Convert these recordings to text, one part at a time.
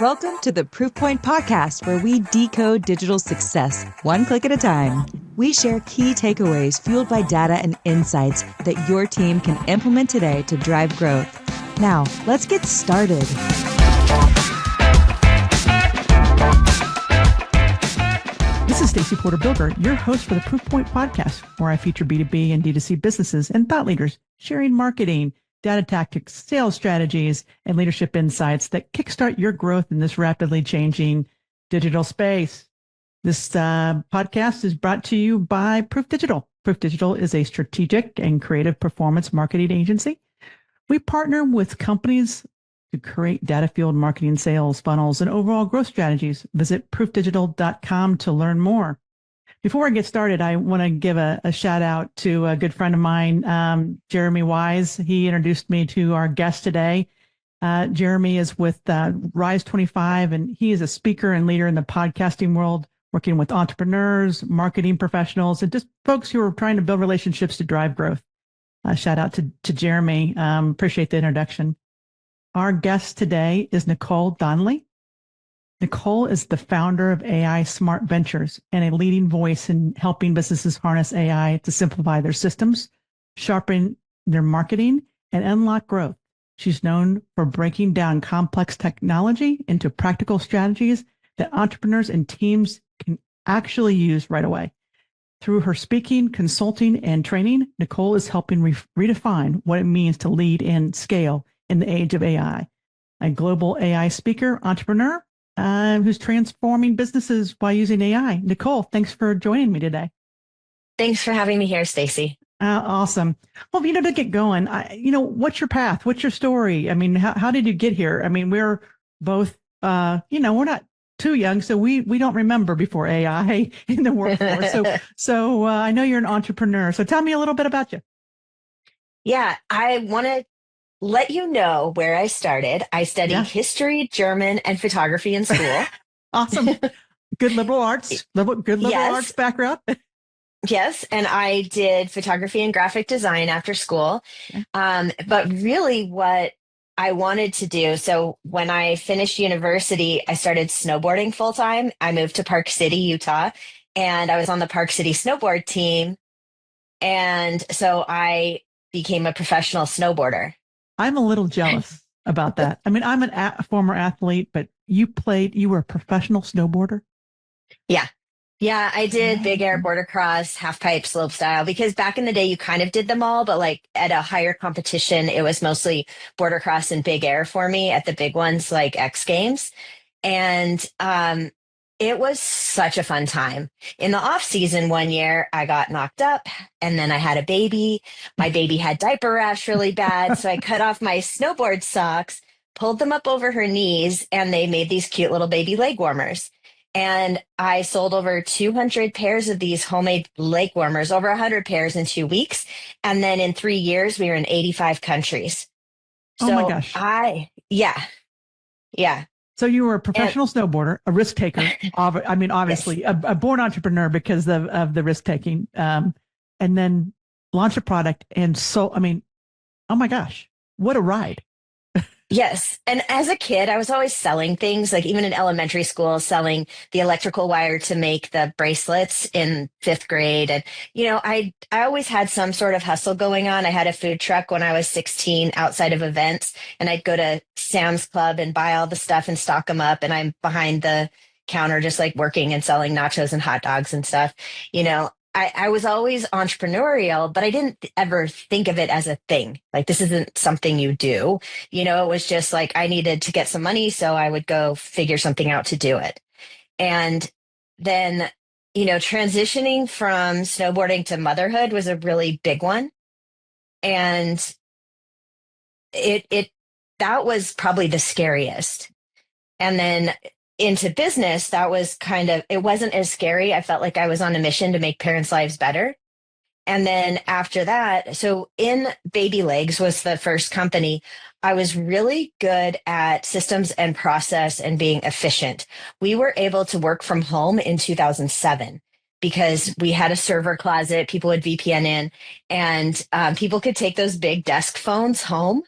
Welcome to the Proof Point Podcast, where we decode digital success one click at a time. We share key takeaways fueled by data and insights that your team can implement today to drive growth. Now, let's get started. This is Stacey Porter-Bilger, your host for the Proof Point Podcast, where I feature B2B and D2C businesses and thought leaders sharing marketing, data tactics, sales strategies, and leadership insights that kickstart your growth in this rapidly changing digital space. This podcast is brought to you by Proof Digital. Proof Digital is a strategic and creative performance marketing agency. We partner with companies to create data-fueled marketing, sales, funnels, and overall growth strategies. Visit proofdigital.com to learn more. Before I get started, I want to give a shout out to a good friend of mine, Jeremy Wise. He introduced me to our guest today. Jeremy is with Rise 25, and he is a speaker and leader in the podcasting world, working with entrepreneurs, marketing professionals, and just folks who are trying to build relationships to drive growth. Shout out to Jeremy. Appreciate the introduction. Our guest today is Nicole Donnelly. Nicole is the founder of AI Smart Ventures and a leading voice in helping businesses harness AI to simplify their systems, sharpen their marketing, and unlock growth. She's known for breaking down complex technology into practical strategies that entrepreneurs and teams can actually use right away. Through her speaking, consulting, and training, Nicole is helping redefine what it means to lead and scale in the age of AI. A global AI speaker, entrepreneur, who's transforming businesses by using AI. Nicole, thanks for joining me today. Thanks for having me here, Stacey. Awesome. Well, to get going, what's your path? What's your story? I mean, how did you get here? I mean, we're both, we're not too young, so we don't remember before AI in the workforce. So I know you're an entrepreneur. So tell me a little bit about you. Yeah, I want to let you know where I started. I studied history, German, and photography in school. Awesome. Good liberal arts, arts background. Yes, and I did photography and graphic design after school. But really what I wanted to do, so when I finished university, I started snowboarding full time. I moved to Park City, Utah, and I was on the Park City snowboard team. And so I became a professional snowboarder. I'm a little jealous about that. I mean, I'm a former athlete, but you were a professional snowboarder? Yeah. Yeah, I did big air, border cross, half pipe, slope style, because back in the day, you kind of did them all, but like at a higher competition, it was mostly border cross and big air for me at the big ones like X Games. And it was such a fun time. In the off season one year, I got knocked up and then I had a baby. My baby had diaper rash really bad. So I cut off my snowboard socks, pulled them up over her knees, and they made these cute little baby leg warmers. And I sold over 200 pairs of these homemade leg warmers, over 100 pairs in 2 weeks. And then in 3 years, we were in 85 countries. Oh my gosh. Yeah. So you were a professional snowboarder, a risk taker. I mean, obviously a born entrepreneur because of the risk taking, and then launch a product. And so, I mean, oh my gosh, what a ride. Yes. And as a kid, I was always selling things, like even in elementary school, selling the electrical wire to make the bracelets in 5th grade. And, I always had some sort of hustle going on. I had a food truck when I was 16 outside of events, and I'd go to Sam's Club and buy all the stuff and stock them up. And I'm behind the counter, just like working and selling nachos and hot dogs and stuff. I was always entrepreneurial, but I didn't ever think of it as a thing. Like, this isn't something you do. It was just like I needed to get some money, so I would go figure something out to do it. And then, transitioning from snowboarding to motherhood was a really big one. And that was probably the scariest. And then into business, that was it wasn't as scary. I felt like I was on a mission to make parents' lives better. And then after that, so in Baby Legs was the first company, I was really good at systems and process and being efficient. We were able to work from home in 2007 because we had a server closet, people would VPN in, and people could take those big desk phones home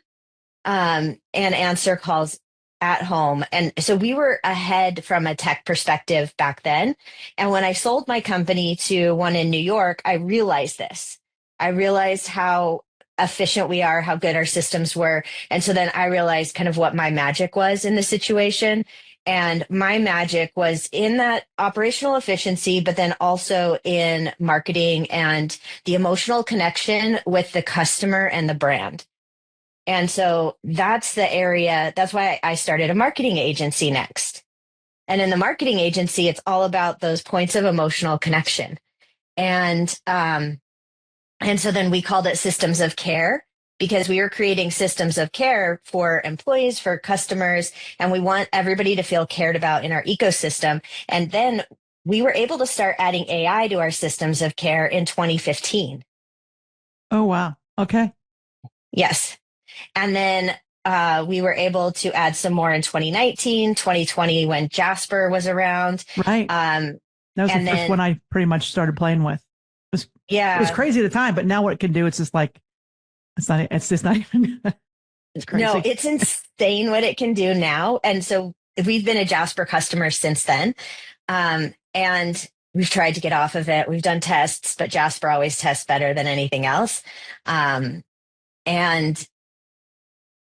and answer calls at home. And so we were ahead from a tech perspective back then. And when I sold my company to one in New York, I realized this. I realized how efficient we are, how good our systems were. And so then I realized kind of what my magic was in the situation. And my magic was in that operational efficiency, but then also in marketing and the emotional connection with the customer and the brand. And so that's the area. That's why I started a marketing agency next. And in the marketing agency, it's all about those points of emotional connection. And so then we called it systems of care because we were creating systems of care for employees, for customers, and we want everybody to feel cared about in our ecosystem. And then we were able to start adding AI to our systems of care in 2015. Oh, wow. Okay. Yes. And then we were able to add some more in 2019, 2020 when Jasper was around. Right. That was the first one I pretty much started playing with. It was crazy at the time, but now what it can do, it's just like, it's just not even, it's crazy. No, it's insane what it can do now. And so we've been a Jasper customer since then. And we've tried to get off of it. We've done tests, but Jasper always tests better than anything else. And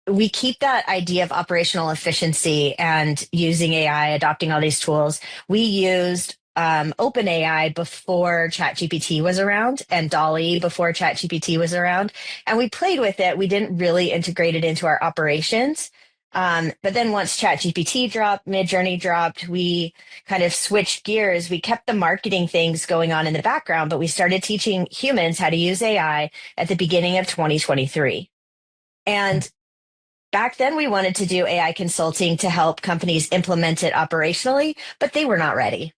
we keep that idea of operational efficiency and using AI, adopting all these tools. We used OpenAI before ChatGPT was around and Dolly before ChatGPT was around. And we played with it. We didn't really integrate it into our operations. But then once ChatGPT dropped, Midjourney dropped, we kind of switched gears. We kept the marketing things going on in the background, but we started teaching humans how to use AI at the beginning of 2023. And back then we wanted to do AI consulting to help companies implement it operationally, but they were not ready.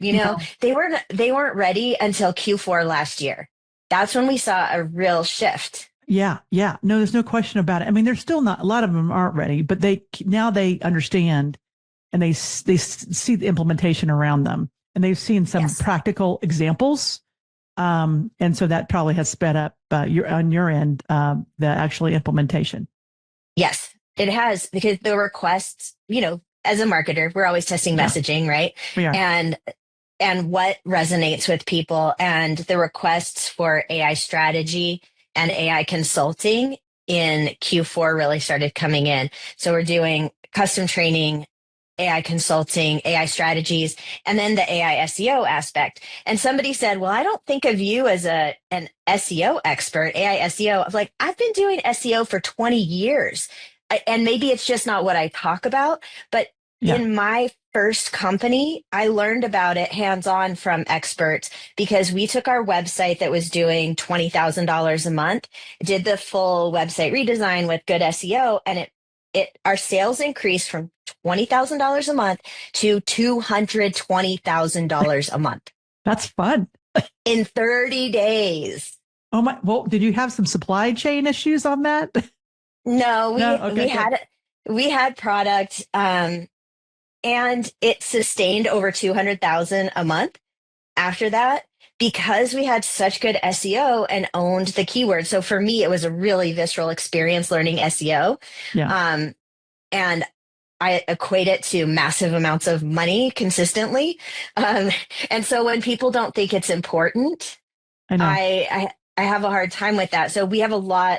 You know, they weren't ready until Q4 last year. That's when we saw a real shift. Yeah. Yeah. No, there's no question about it. I mean, they're still not, a lot of them aren't ready, but now they understand and they see the implementation around them and they've seen some practical examples. And so that probably has sped up on your end, the actual implementation. Yes, it has, because the requests, you know, as a marketer, we're always testing messaging, right? We are. And what resonates with people, and the requests for AI strategy and AI consulting in Q4 really started coming in. So we're doing custom training, AI consulting, AI strategies, and then the AI SEO aspect. And somebody said, well, I don't think of you as an SEO expert, AI SEO. I'm like, I've been doing SEO for 20 years. And maybe it's just not what I talk about, but in my first company, I learned about it hands-on from experts because we took our website that was doing $20,000 a month, did the full website redesign with good SEO, and our sales increased from $20,000 a month to $220,000 a month. That's fun. In 30 days. Oh my! Well, did you have some supply chain issues on that? No, we had product, and it sustained over 200,000 a month after that because we had such good SEO and owned the keywords. So for me, it was a really visceral experience learning SEO. Yeah. And I equate it to massive amounts of money consistently. And so when people don't think it's important, I have a hard time with that. So we have a lot.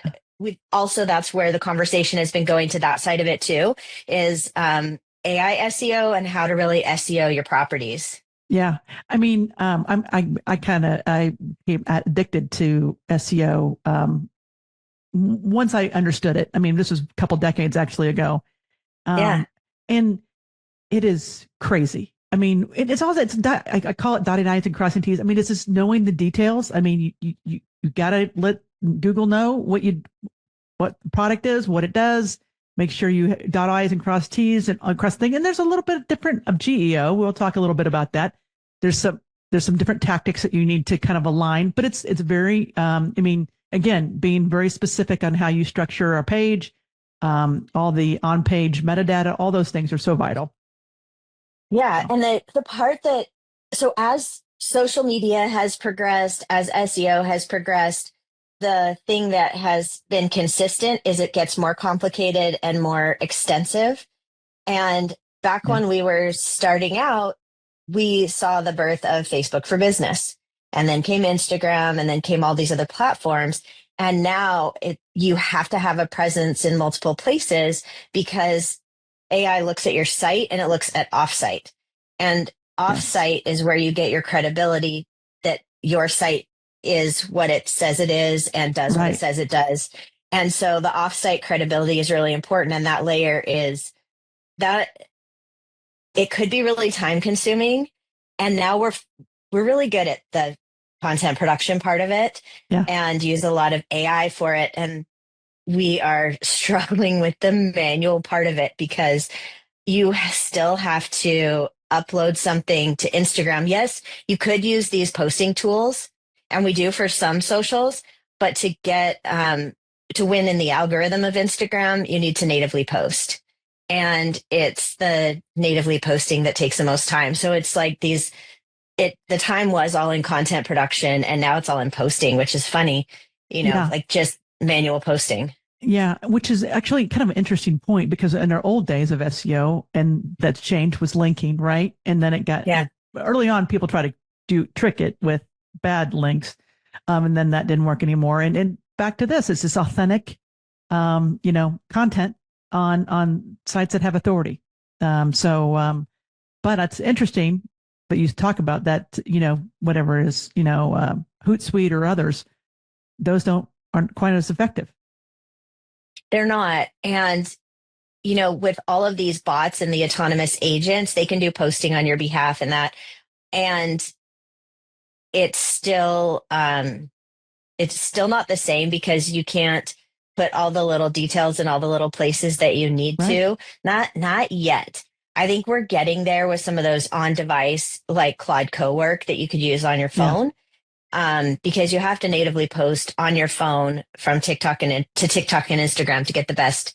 That's where the conversation has been going to that side of it too, is AI SEO and how to really SEO your properties. Yeah. I mean, I became addicted to SEO once I understood it. I mean, this was a couple decades actually ago. And it is crazy. I mean, it's I call it dotting I's and crossing T's. I mean, it's just knowing the details. I mean, you got to let Google know what the product is, what it does. Make sure you dot I's and cross T's and cross thing. And there's a little bit different of GEO. We'll talk a little bit about that. There's some different tactics that you need to kind of align, but it's very, I mean, again, being very specific on how you structure a page, all the on-page metadata, all those things are so vital. Yeah. And the part so as social media has progressed, as SEO has progressed, the thing that has been consistent is it gets more complicated and more extensive. And back Yeah. when we were starting out, we saw the birth of Facebook for Business, and then came Instagram, and then came all these other platforms. And now you have to have a presence in multiple places because AI looks at your site and it looks at offsite. And Yes. offsite is where you get your credibility that your site is what it says it is and does what it Right. says it does. And so the offsite credibility is really important. And that layer is that it could be really time consuming. And now we're really good at the content production part of it Yeah. and use a lot of AI for it. And we are struggling with the manual part of it because you still have to upload something to Instagram. Yes, you could use these posting tools, and we do for some socials, but to get to win in the algorithm of Instagram, you need to natively post. And it's the natively posting that takes the most time. So it's like the time was all in content production and now it's all in posting, which is funny, Yeah. like just manual posting. Yeah, which is actually kind of an interesting point because in our old days of SEO, and that's changed, was linking, right? And then it got Yeah. early on, people try to trick it with bad links, and then that didn't work anymore. And back to this, it's this authentic, content on sites that have authority. But it's interesting. But you talk about that, whatever it is, Hootsuite or others, those aren't quite as effective. They're not. And, with all of these bots and the autonomous agents, they can do posting on your behalf and that. And it's still, not the same because you can't put all the little details in all the little places that you need Right. to. Not yet. I think we're getting there with some of those on device like Claude Cowork that you could use on your Yeah. phone. Because you have to natively post on your phone from TikTok to TikTok and Instagram to get the best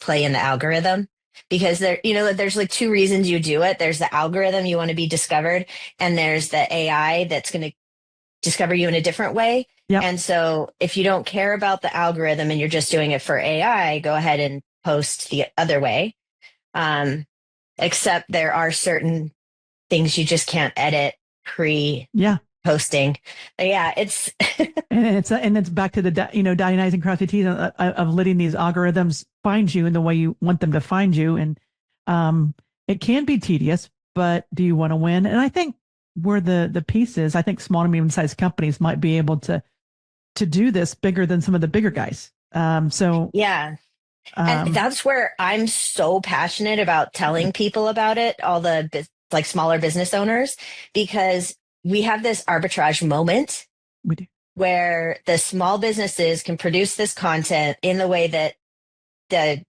play in the algorithm. Because there's like two reasons you do it. There's the algorithm, you want to be discovered, and there's the AI that's going to discover you in a different way. Yep. And so if you don't care about the algorithm and you're just doing it for AI, go ahead and post the other way. Except there are certain things you just can't edit pre Yeah. posting. But yeah, it's and it's back to the Dionysian cross the T's of letting these algorithms find you in the way you want them to find you, and it can be tedious. But do you want to win? And I think where the piece is, I think small to medium sized companies might be able to do this bigger than some of the bigger guys. yeah. And that's where I'm so passionate about telling people about it, all the like smaller business owners, because we have this arbitrage moment we do. where the small businesses can produce this content in the way that the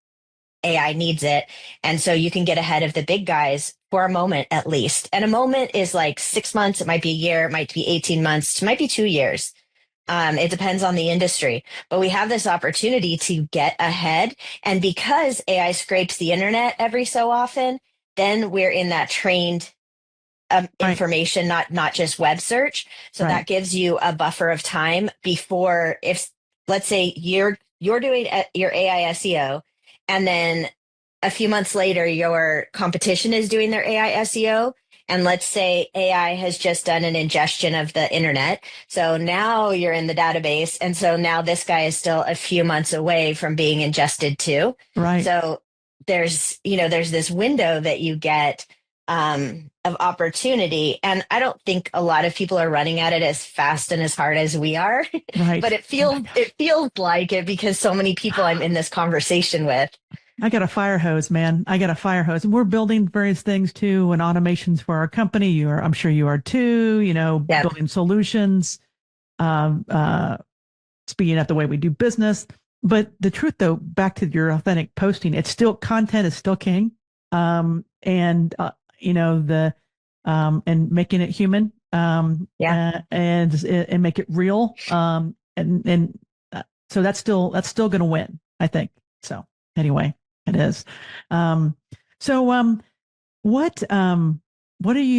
AI needs it. And so you can get ahead of the big guys for a moment at least. And a moment is like 6 months, it might be a year, it might be 18 months, it might be 2 years. It depends on the industry, but we have this opportunity to get ahead. And because AI scrapes the internet every so often, then we're in that trained information, not just web search. So that gives you a buffer of time before, if let's say you're doing your AI SEO, and then a few months later your competition is doing their AI SEO. And let's say AI has just done an ingestion of the internet. So now you're in the database. And so now this guy is still a few months away from being ingested too. Right. So there's this window that you get of opportunity. And I don't think a lot of people are running at it as fast and as hard as we are. Right. But it feels like it because so many people I'm in this conversation with. I got a fire hose, man. I got a fire hose. And we're building various things too, and automations for our company. I'm sure you are too, Yep. building solutions, speeding up the way we do business. But the truth though, back to your authentic posting, content is still king. And making it human, and make it real. So that's still going to win, I think. So anyway, it is. What are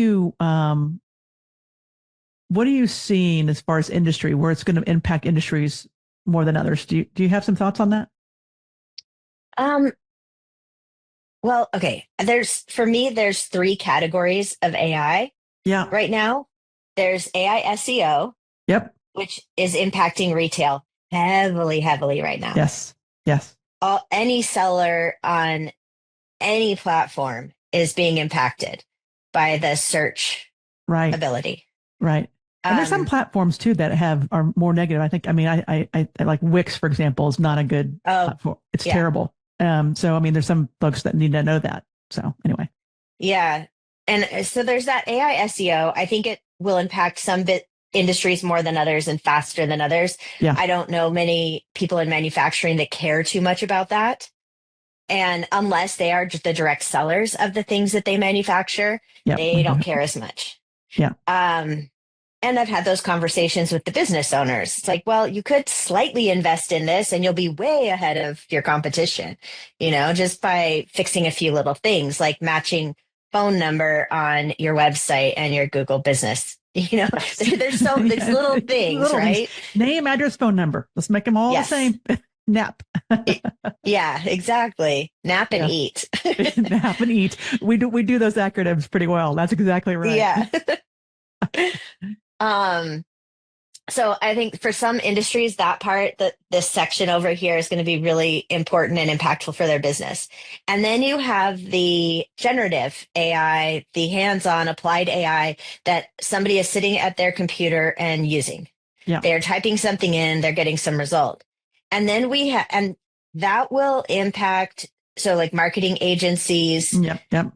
you seeing as far as industry, where it's going to impact industries more than others? Do you have some thoughts on that? Well, okay. For me, there's three categories of AI Yeah. right now. There's AI SEO, Yep. which is impacting retail heavily, heavily right now. Yes. Yes. Any seller on any platform is being impacted by the search Right. ability. Right. And there's some Um, platforms too that are more negative. I think, I mean, I like Wix, for example, is not a good oh, platform. It's yeah. terrible. So, I mean, there's some folks that need to know that. So anyway. Yeah. And so there's that AI SEO. I think it will impact some industries more than others and faster than others. Yeah. I don't know many people in manufacturing that care too much about that. And unless they are the direct sellers of the things that they manufacture, Yeah. they don't care as much. Yeah. And I've had those conversations with the business owners. It's like, well, you could slightly invest in this and you'll be way ahead of your competition, just by fixing a few little things like matching phone number on your website and your Google business. Yes. There's little things, right? Name, address, phone number. Let's make them all the Yes. same. Nap. Yeah, exactly. Nap and Yeah. eat. Nap and eat. We do those acronyms pretty well. That's exactly right. Yeah. So I think for some industries, that part, that this section over here is going to be really important and impactful for their business. And then you have the generative AI, the hands-on applied AI that somebody is sitting at their computer and using. Yeah. They're typing something in, they're getting some result. And then and that will impact, so like marketing agencies. Yep. Yep.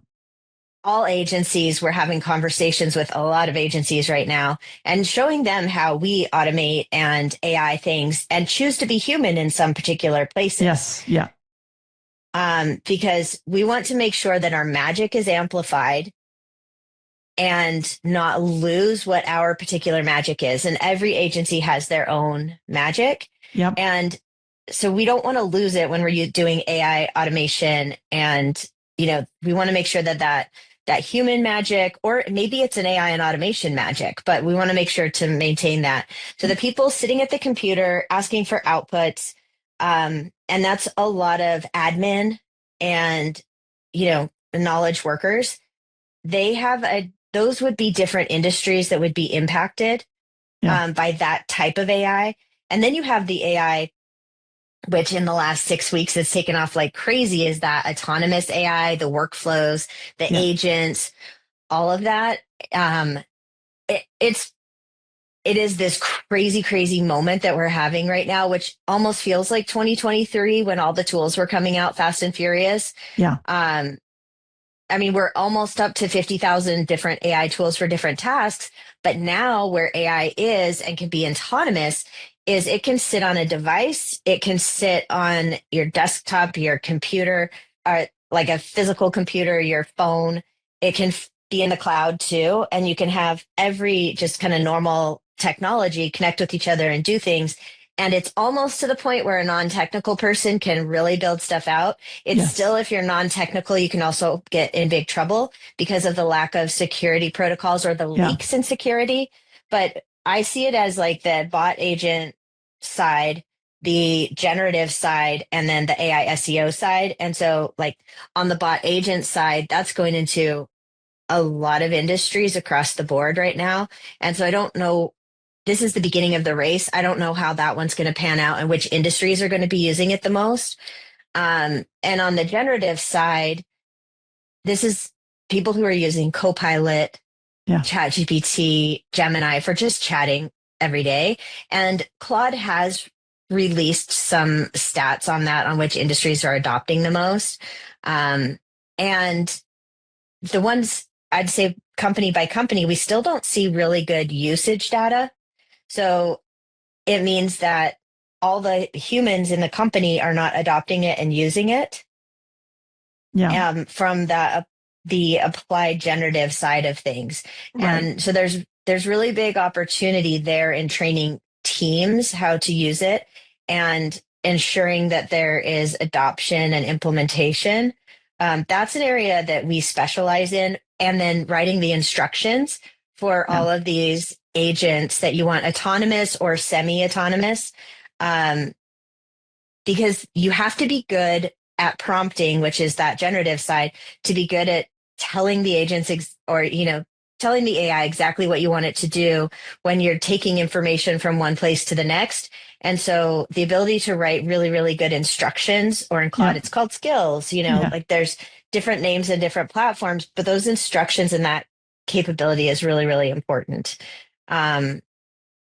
All agencies, we're having conversations with a lot of agencies right now and showing them how we automate and AI things and choose to be human in some particular places. Yes. Yeah. Because we want to make sure that our magic is amplified and not lose what our particular magic is. And every agency has their own magic. Yep. And so we don't want to lose it when we're doing AI automation. And, we want to make sure that human magic, or maybe it's an AI and automation magic, but we want to make sure to maintain that. So the people sitting at the computer asking for outputs, and that's a lot of admin and, knowledge workers. Those would be different industries that would be impacted by that type of AI. And then you have the AI, which in the last 6 weeks has taken off like crazy, is that autonomous AI, the workflows, the agents, all of that. It is this crazy, crazy moment that we're having right now, which almost feels like 2023 when all the tools were coming out fast and furious. Yeah. I mean, we're almost up to 50,000 different AI tools for different tasks, but now where AI is and can be autonomous is it can sit on a device, it can sit on your desktop, your computer, like a physical computer, your phone. It can be in the cloud too, and you can have every just kind of normal technology connect with each other and do things. And it's almost to the point where a non-technical person can really build stuff out. It's still, if you're non-technical, you can also get in big trouble because of the lack of security protocols or the leaks in security. But I see it as like the bot agent side, the generative side, and then the AI SEO side. And so like on the bot agent side, that's going into a lot of industries across the board right now. And so I don't know, this is the beginning of the race. I don't know how that one's going to pan out and which industries are going to be using it the most. And on the generative side, this is people who are using Copilot, ChatGPT, Gemini for just chatting every day. And Claude has released some stats on that, on which industries are adopting the most. And the ones I'd say company by company, we still don't see really good usage data. So it means that all the humans in the company are not adopting it and using it. From the applied generative side of things. Right. And so there's really big opportunity there in training teams how to use it and ensuring that there is adoption and implementation. That's an area that we specialize in. And then writing the instructions for all of these agents that you want autonomous or semi-autonomous, because you have to be good at prompting, which is that generative side, to be good at telling the agents telling the AI exactly what you want it to do when you're taking information from one place to the next. And so the ability to write really, really good instructions, or in Claude, it's called skills, like there's different names and different platforms, but those instructions and that capability is really, really important.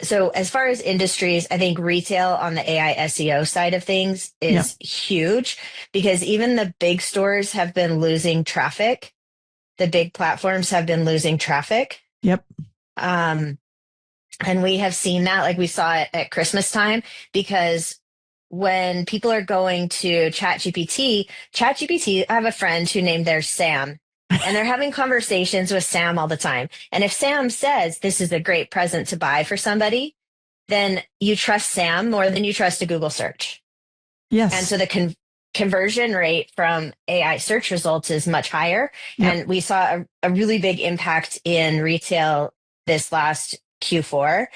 So as far as industries, I think retail on the AI SEO side of things is huge, because even the big stores have been losing traffic. The big platforms have been losing traffic. Yep. And we have seen that, like we saw it at Christmas time, because when people are going to ChatGPT, I have a friend who named theirs Sam, and they're having conversations with Sam all the time. And if Sam says this is a great present to buy for somebody, then you trust Sam more than you trust a Google search. Yes. And so the conversion rate from AI search results is much higher. Yep. And we saw a really big impact in retail this last Q4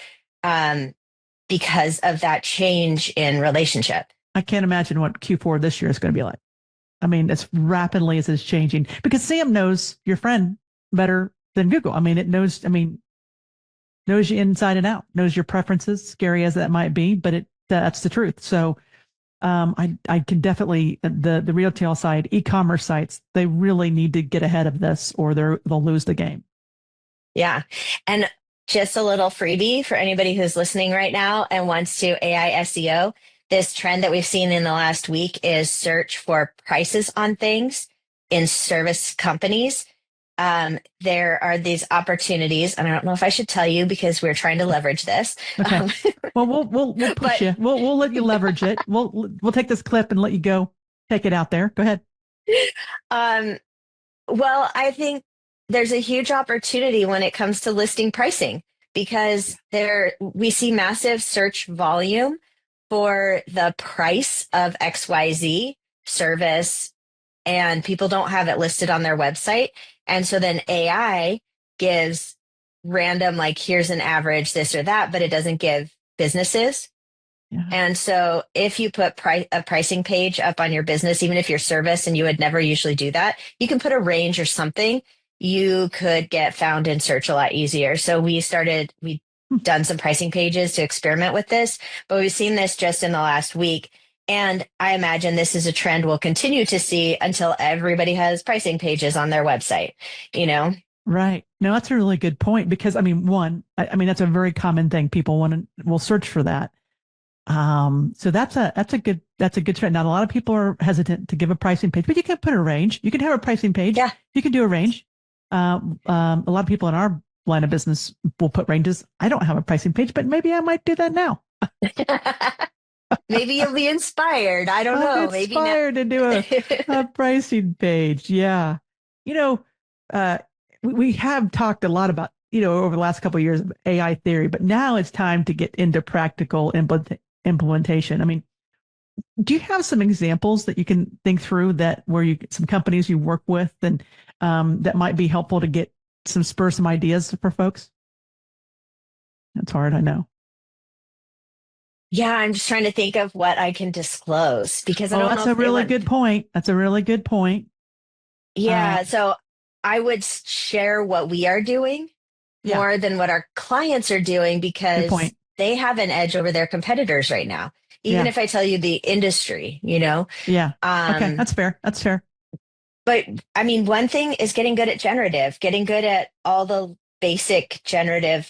because of that change in relationship. I can't imagine what Q4 this year is going to be like. I mean, as rapidly as it's changing, because Sam knows your friend better than Google. I mean, it knows you inside and out, knows your preferences, scary as that might be, but that's the truth. So I can definitely, the retail side, e-commerce sites, they really need to get ahead of this, or they'll lose the game. Yeah. And just a little freebie for anybody who's listening right now and wants to AI SEO. This trend that we've seen in the last week is search for prices on things in service companies. There are these opportunities, and I don't know if I should tell you because we're trying to leverage this. Okay. Well, we'll push you. We'll let you leverage it. We'll take this clip and let you go take it out there. Go ahead. Well, I think there's a huge opportunity when it comes to listing pricing, because we see massive search volume for the price of XYZ service, and people don't have it listed on their website. And so then AI gives random, like, here's an average, this or that, but it doesn't give businesses. Yeah. And so if you put a pricing page up on your business, even if you're service and you would never usually do that, you can put a range or something, you could get found in search a lot easier. So we've done some pricing pages to experiment with this, but we've seen this just in the last week. And I imagine this is a trend we'll continue to see until everybody has pricing pages on their website, Right. No, that's a really good point, because I mean, that's a very common thing. People will search for that. So that's a good trend. Now, a lot of people are hesitant to give a pricing page, but you can put a range. You can have a pricing page. Yeah. You can do a range. A lot of people in our line of business will put ranges. I don't have a pricing page, but maybe I might do that now. Maybe you'll be inspired. I don't know. Maybe inspired to do a pricing page. Yeah. We have talked a lot about, over the last couple of years, AI theory, but now it's time to get into practical implementation. I mean, do you have some examples that you can think through some companies you work with and that might be helpful to spur some ideas for folks? That's hard, I know. Yeah, I'm just trying to think of what I can disclose, because I don't know. That's a really good point. That's a really good point. Yeah, so I would share what we are doing more than what our clients are doing, because they have an edge over their competitors right now. Even if I tell you the industry, Yeah. Okay, that's fair. That's fair. But I mean, one thing is getting good at getting good at all the basic generative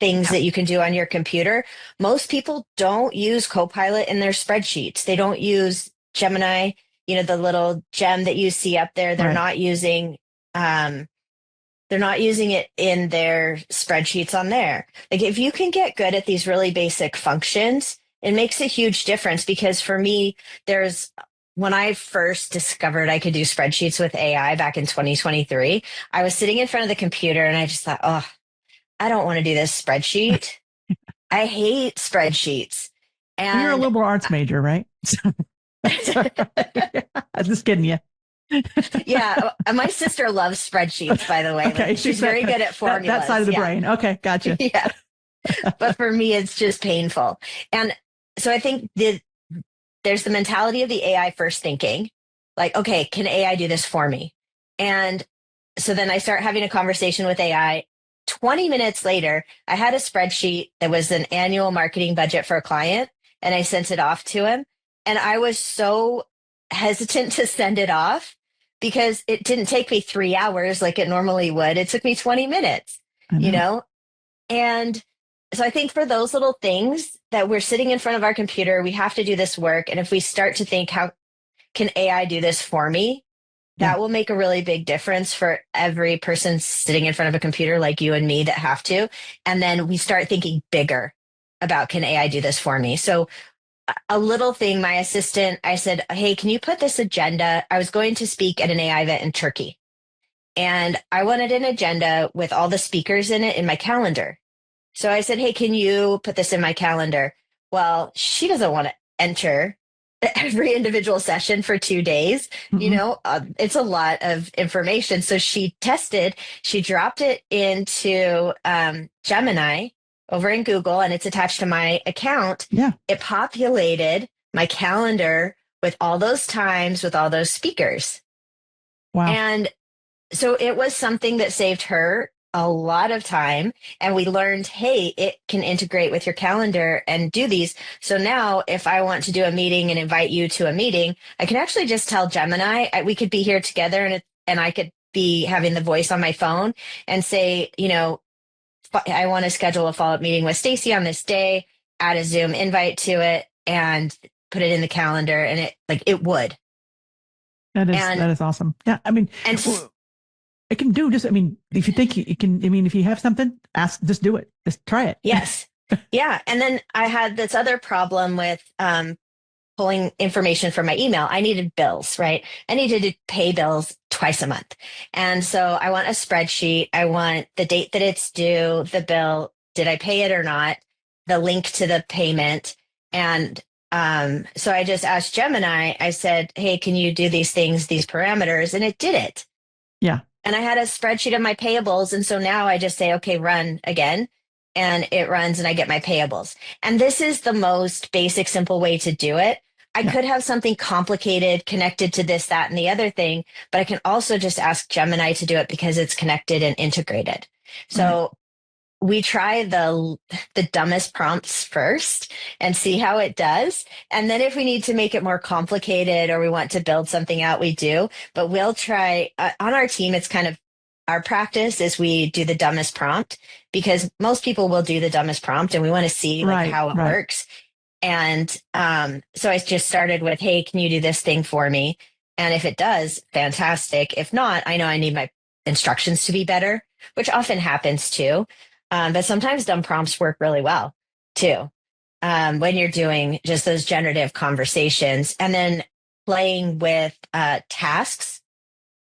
things that you can do on your computer. Most people don't use Copilot in their spreadsheets. They don't use Gemini, the little gem that you see up there. They're not using it in their spreadsheets on there. Like, if you can get good at these really basic functions, it makes a huge difference. Because for me, when I first discovered I could do spreadsheets with AI back in 2023, I was sitting in front of the computer and I just thought, oh, I don't want to do this spreadsheet. I hate spreadsheets. And you're a liberal arts major, right? I'm just kidding you. Yeah. My sister loves spreadsheets, by the way. Okay, like, she's very good at formulas. That side of the brain. Okay, gotcha. Yeah. But for me, it's just painful. And so I think there's the mentality of the AI first thinking, like, okay, can AI do this for me? And so then I start having a conversation with AI. 20 minutes later, I had a spreadsheet that was an annual marketing budget for a client, and I sent it off to him. And I was so hesitant to send it off because it didn't take me 3 hours like it normally would. It took me 20 minutes, you know? And so I think for those little things that we're sitting in front of our computer, we have to do this work. And if we start to think, how can AI do this for me? That will make a really big difference for every person sitting in front of a computer like you and me that have to. And then we start thinking bigger about, can AI do this for me? So a little thing, my assistant, I said, hey, can you put this agenda? I was going to speak at an AI event in Turkey, and I wanted an agenda with all the speakers in it in my calendar. So I said, hey, can you put this in my calendar? Well, she doesn't want to enter every individual session for 2 days. It's a lot of information. So she dropped it into Gemini over in Google, and it's attached to my account. It populated my calendar with all those times, with all those speakers. Wow. And so it was something that saved her a lot of time. And we learned, hey, it can integrate with your calendar and do these. So now if I want to do a meeting and invite you to a meeting, I can actually just tell Gemini, we could be here together, and I could be having the voice on my phone and say, I want to schedule a follow-up meeting with Stacy on this day, add a Zoom invite to it, and put it in the calendar. And it would. That is awesome. Yeah. I mean, it can do just, if you think it can, if you have something, just do it. Just try it. Yes. Yeah. And then I had this other problem with pulling information from my email. I needed bills, right? I needed to pay bills twice a month. And so I want a spreadsheet. I want the date that it's due, the bill, did I pay it or not, the link to the payment. And so I just asked Gemini, I said, hey, can you do these things, these parameters? And it did it. Yeah. And I had a spreadsheet of my payables. And so now I just say, okay, run again. And it runs and I get my payables. And this is the most basic, simple way to do it. I could have something complicated connected to this, that, and the other thing, but I can also just ask Gemini to do it because it's connected and integrated. So we try the dumbest prompts first and see how it does. And then if we need to make it more complicated or we want to build something out, we do. But we'll try on our team. It's kind of our practice is we do the dumbest prompt because most people will do the dumbest prompt and we want to see how it works. And so I just started with, hey, can you do this thing for me? And if it does, fantastic. If not, I know I need my instructions to be better, which often happens too. But sometimes dumb prompts work really well too. When you're doing just those generative conversations and then playing with tasks.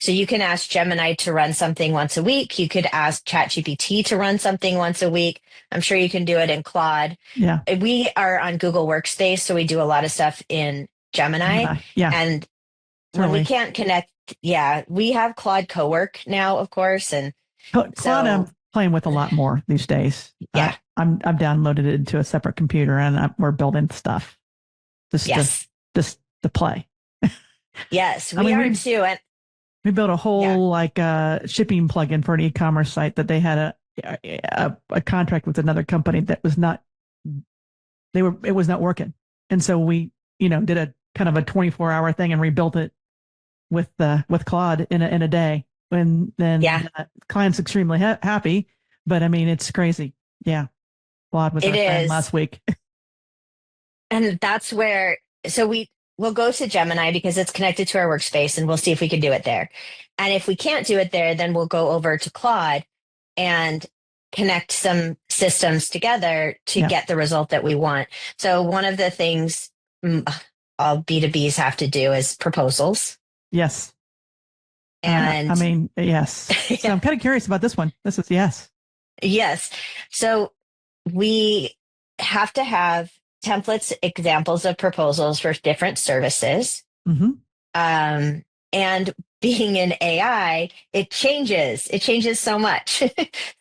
So you can ask Gemini to run something once a week. You could ask ChatGPT to run something once a week. I'm sure you can do it in Claude. Yeah. We are on Google Workspace, so we do a lot of stuff in Gemini. Yeah. And when we can't connect, we have Claude Cowork now, of course. And Claude, I'm playing with a lot more these days. Yeah. I've downloaded it into a separate computer and we're building stuff. Just to play. Yes, we are too. And we built a whole shipping plugin for an e-commerce site that they had a contract with another company that was not, it was not working. And so we, did a kind of a 24-hour thing and rebuilt it with Claude in a day. And then client's extremely happy, but it's crazy. Yeah. Claude was our friend last week. And that's where, so we'll go to Gemini because it's connected to our workspace and we'll see if we can do it there. And if we can't do it there, then we'll go over to Claude and connect some systems together to get the result that we want. So one of the things all B2Bs have to do is proposals. Yes. And yes. So I'm kind of curious about this one. This is yes. Yes. So we have to have templates, examples of proposals for different services. Mm-hmm. And being in AI, it changes so much.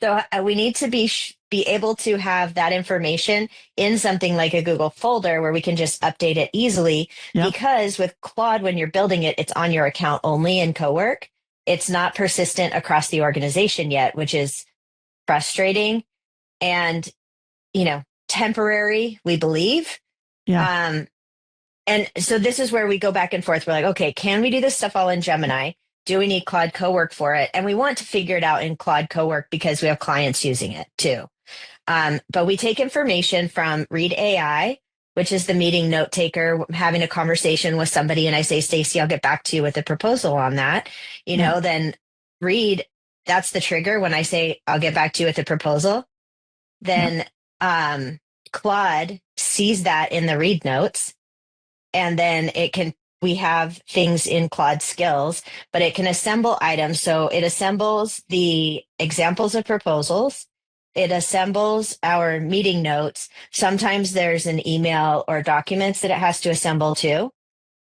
So we need to be be able to have that information in something like a Google folder where we can just update it easily. Yep. Because with Claude, when you're building it, it's on your account only in Cowork. It's not persistent across the organization yet, which is frustrating and, temporary, we believe. Yeah. And so this is where we go back and forth. We're like, okay, can we do this stuff all in Gemini? Do we need Claude Cowork for it? And we want to figure it out in Claude Cowork because we have clients using it too. But we take information from Read AI, which is the meeting note taker having a conversation with somebody. And I say, Stacy, I'll get back to you with a proposal on that. Then Read, that's the trigger when I say, I'll get back to you with a proposal. Then Claude sees that in the Read notes. And then we have things in Claude skills, but it can assemble items. So it assembles the examples of proposals. It assembles our meeting notes. Sometimes there's an email or documents that it has to assemble too.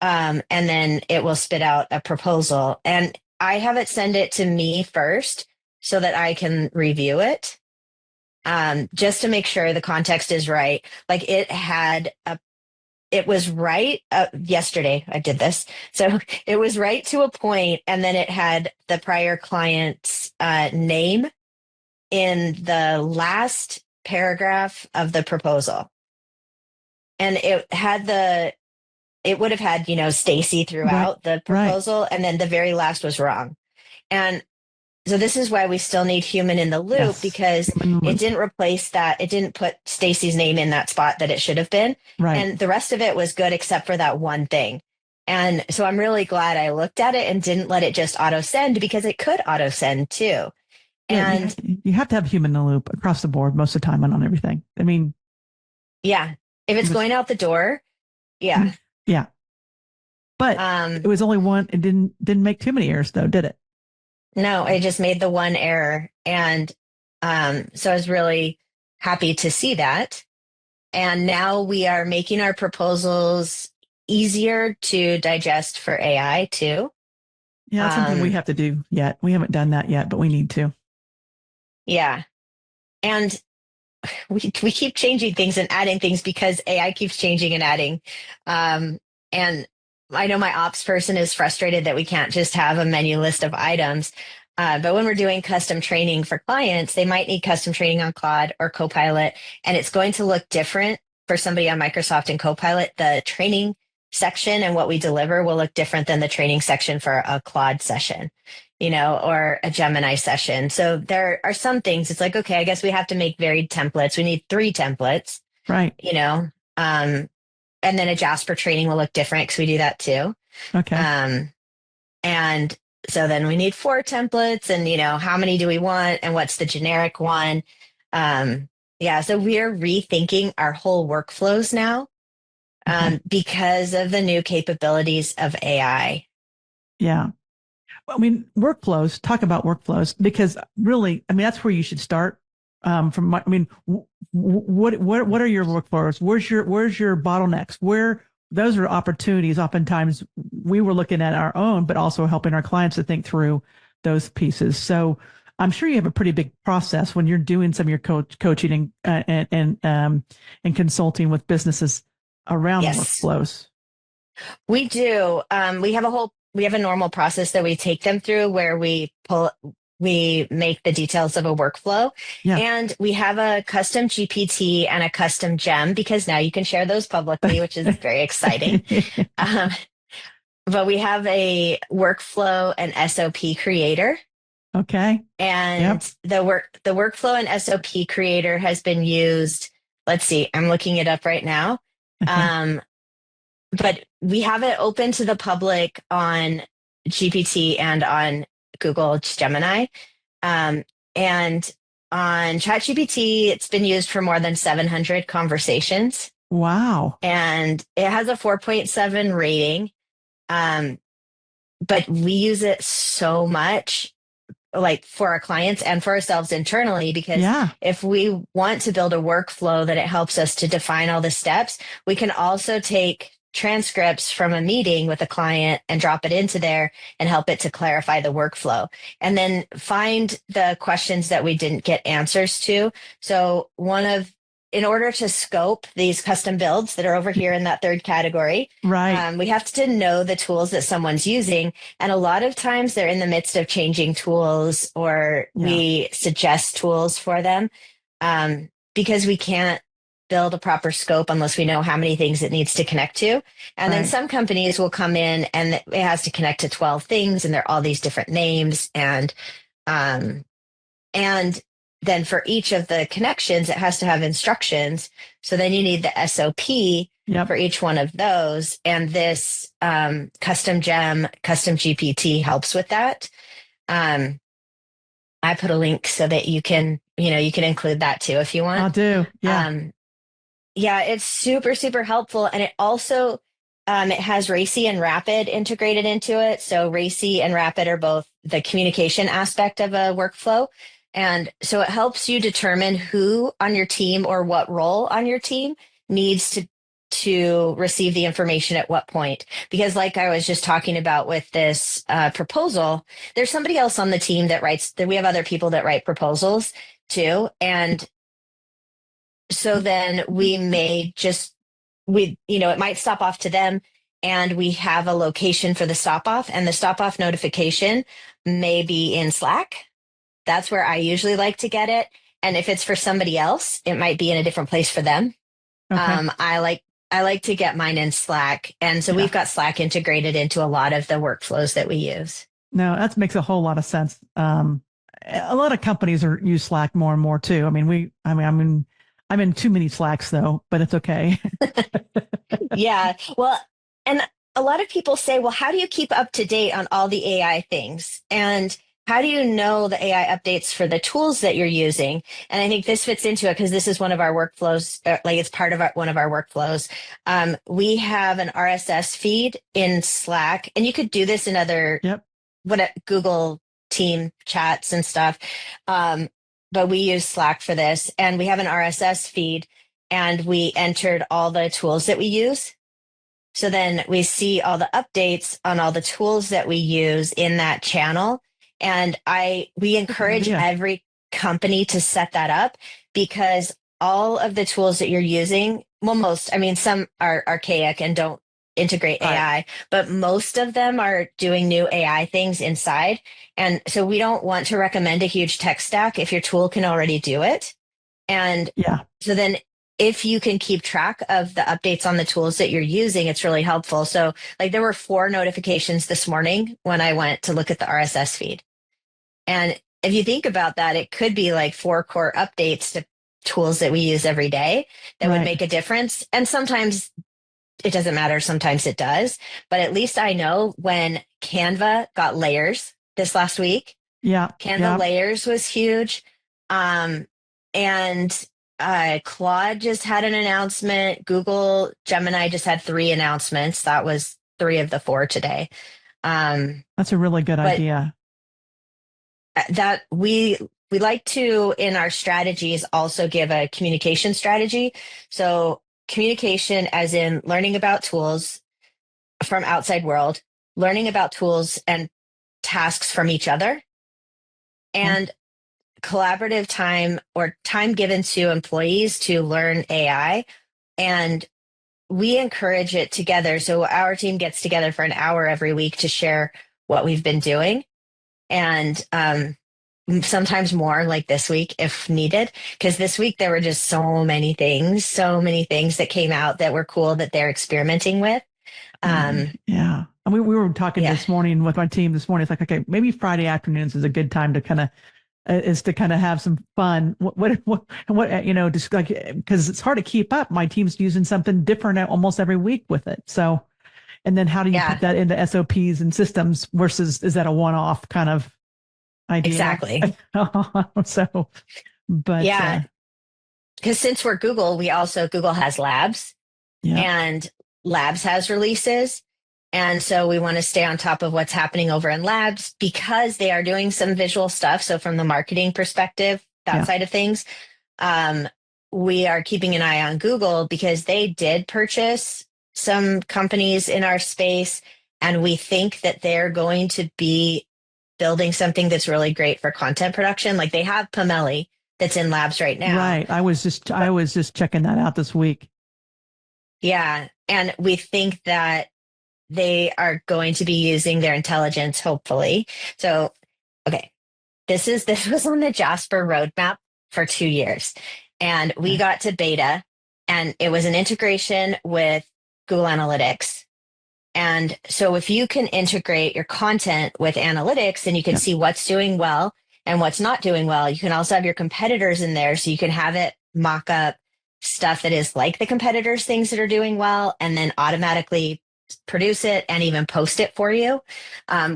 And then it will spit out a proposal. And I have it send it to me first so that I can review it. Just to make sure the context is right. Like it was right yesterday. I did this. So it was right to a point, and then it had the prior client's name in the last paragraph of the proposal. And it would have had, Stacy throughout the proposal. Right. And then the very last was wrong. And so this is why we still need human in the loop, because it didn't replace that. It didn't put Stacy's name in that spot that it should have been. Right. And the rest of it was good except for that one thing. And so I'm really glad I looked at it and didn't let it just auto send, because it could auto send too. And you have to have human in the loop across the board most of the time and on everything. I mean, yeah, if it's going out the door. Yeah. Yeah. But it was only one. It didn't make too many errors though, did it? No, I just made the one error. And so I was really happy to see that. And now we are making our proposals easier to digest for AI too. Yeah, that's something we have to do yet. We haven't done that yet, but we need to. Yeah. And we keep changing things and adding things because AI keeps changing and adding. And I know my ops person is frustrated that we can't just have a menu list of items. But when we're doing custom training for clients, they might need custom training on Claude or Copilot, and it's going to look different for somebody on Microsoft and Copilot. The training section and what we deliver will look different than the training section for a Claude session, or a Gemini session. So there are some things it's like, okay, I guess we have to make varied templates. We need 3 templates, right? And then a Jasper training will look different because we do that too. Okay. And so then we need 4 templates, and, how many do we want and what's the generic one? So we're rethinking our whole workflows now because of the new capabilities of AI. Yeah. I mean, workflows, talk about workflows, because really, that's where you should start. What are your workflows? Where's your bottlenecks? Those are opportunities. Oftentimes we were looking at our own, but also helping our clients to think through those pieces. So I'm sure you have a pretty big process when you're doing some of your coaching and consulting with businesses around workflows. We do. We have a normal process that we take them through where we make the details of a workflow, and we have a custom GPT and a custom gem, because now you can share those publicly, which is very exciting. But we have a workflow and SOP creator. Okay. And the workflow and SOP creator has been used. Let's see, I'm looking it up right now. Okay. But we have it open to the public on GPT and on Google Gemini. And on ChatGPT, it's been used for more than 700 conversations. Wow. And it has a 4.7 rating. But we use it so much, like for our clients and for ourselves internally, because if we want to build a workflow that it helps us to define all the steps, we can also take transcripts from a meeting with a client and drop it into there and help it to clarify the workflow. And then find the questions that we didn't get answers to. So in order to scope these custom builds that are over here in that third category, Right. we have to know the tools that someone's using. And a lot of times they're in the midst of changing tools, or we suggest tools for them, because we can't build a proper scope unless we know how many things it needs to connect to. And then some companies will come in and it has to connect to 12 things, and they're all these different names. And then for each of the connections, it has to have instructions. So then you need the SOP for each one of those. And this custom gem, custom GPT helps with that. I put a link so that you can include that too if you want. I'll do. Yeah. It's super, super helpful. And it also, it has Racy and Rapid integrated into it. So Racy and Rapid are both the communication aspect of a workflow. And so it helps you determine who on your team or what role on your team needs to receive the information at what point. Because like I was just talking about with this proposal, there's somebody else on the team that we have other people that write proposals too. And so then we may it might stop off to them, and we have a location for the stop off, and the stop off notification may be in Slack. That's where I usually like to get it. And if it's for somebody else, it might be in a different place for them. Okay. I like to get mine in Slack. And so we've got Slack integrated into a lot of the workflows that we use. No, that makes a whole lot of sense. A lot of companies use Slack more and more too. I'm in too many Slacks though, but it's okay. Yeah. Well, and a lot of people say, well, how do you keep up to date on all the AI things? And how do you know the AI updates for the tools that you're using? And I think this fits into it because this is one of our workflows, it's part of one of our workflows. We have an RSS feed in Slack, and you could do this in other Google team chats and stuff. But we use Slack for this, and we have an RSS feed, and we entered all the tools that we use. So then we see all the updates on all the tools that we use in that channel. And we encourage every company to set that up, because all of the tools that you're using, some are archaic and don't integrate AI, but most of them are doing new AI things inside. And so we don't want to recommend a huge tech stack if your tool can already do it. And so then if you can keep track of the updates on the tools that you're using, it's really helpful. So there were 4 notifications this morning when I went to look at the RSS feed. And if you think about that, it could be 4 core updates to tools that we use every day that would make a difference. And sometimes it doesn't matter. Sometimes it does. But at least I know when Canva got layers this last week. Canva layers was huge. And Claude just had an announcement. Google Gemini just had 3 announcements. That was 3 of the 4 today. That's a really good idea. That we like to, in our strategies, also give a communication strategy. So communication as in learning about tools from outside world, learning about tools and tasks from each other, and collaborative time or time given to employees to learn AI. And we encourage it together. So our team gets together for an hour every week to share what we've been doing. And sometimes more, like this week if needed, because this week there were just so many things that came out that were cool that they're experimenting with. And we were talking this morning with my team this morning. It's okay, maybe Friday afternoons is a good time to kind of have some fun. What just because it's hard to keep up. My team's using something different almost every week with it. So, and then how do you put that into SOPs and systems versus is that a one-off kind of idea? Exactly. So, but because since we're Google, Google has labs, and labs has releases. And so we want to stay on top of what's happening over in labs because they are doing some visual stuff. So from the marketing perspective, that side of things, we are keeping an eye on Google because they did purchase some companies in our space, and we think that they're going to be building something that's really great for content production. Like they have Pomeli that's in labs right now. Right. I was just checking that out this week. Yeah. And we think that they are going to be using their intelligence, hopefully. So, okay, this was on the Jasper roadmap for 2 years, and we got to beta, and it was an integration with Google Analytics. And so if you can integrate your content with analytics, then you can see what's doing well and what's not doing well. You can also have your competitors in there, so you can have it mock up stuff that is like the competitors' things that are doing well, and then automatically produce it and even post it for you.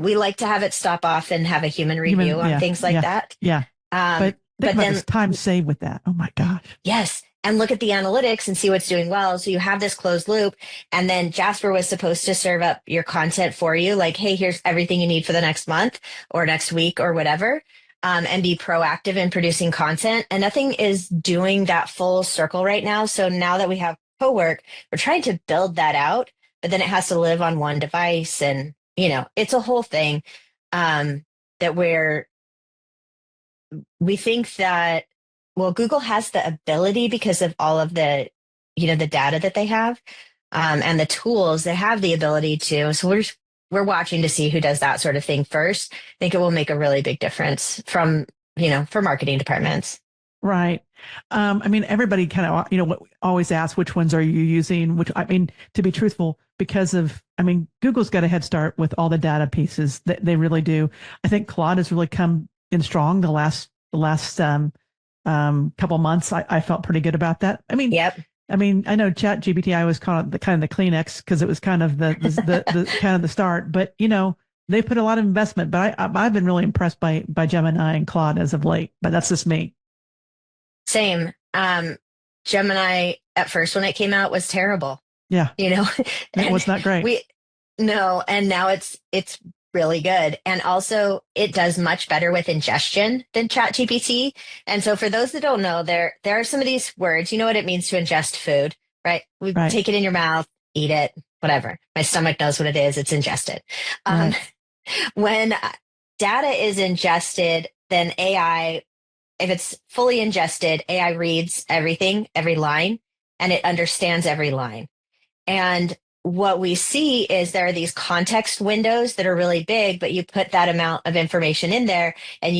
We like to have it stop off and have a human review on things like that. Yeah. But think about this time saved with that. Oh my gosh. Yes. And look at the analytics and see what's doing well. So you have this closed loop. And then Jasper was supposed to serve up your content for you. Like, hey, here's everything you need for the next month or next week or whatever. And be proactive in producing content. And nothing is doing that full circle right now. So now that we have co-work, we're trying to build that out, but then it has to live on one device. And, it's a whole thing that we think that, well, Google has the ability because of all of the, the data that they have and the tools, they have the ability to. So we're watching to see who does that sort of thing first. I think it will make a really big difference for marketing departments. Right. Everybody kind of, always asks which ones are you using, to be truthful, because of, Google's got a head start with all the data pieces that they really do. I think Claude has really come in strong the last couple months. I felt pretty good about that. Yep. I know Chat GPT, I was kind of the Kleenex because it was kind of the kind of the start, but they put a lot of investment, but I've been really impressed by Gemini and Claude as of late, but that's just me. Same. Gemini at first when it came out was terrible. Yeah. It was not great. And now it's really good. And also it does much better with ingestion than ChatGPT. And so for those that don't know, there are some of these words, you know what it means to ingest food, right? We take it in your mouth, eat it, whatever. My stomach knows what it is. It's ingested. Right. When data is ingested, then AI, if it's fully ingested, AI reads everything, every line, and it understands every line. And what we see is there are these context windows that are really big, but you put that amount of information in there and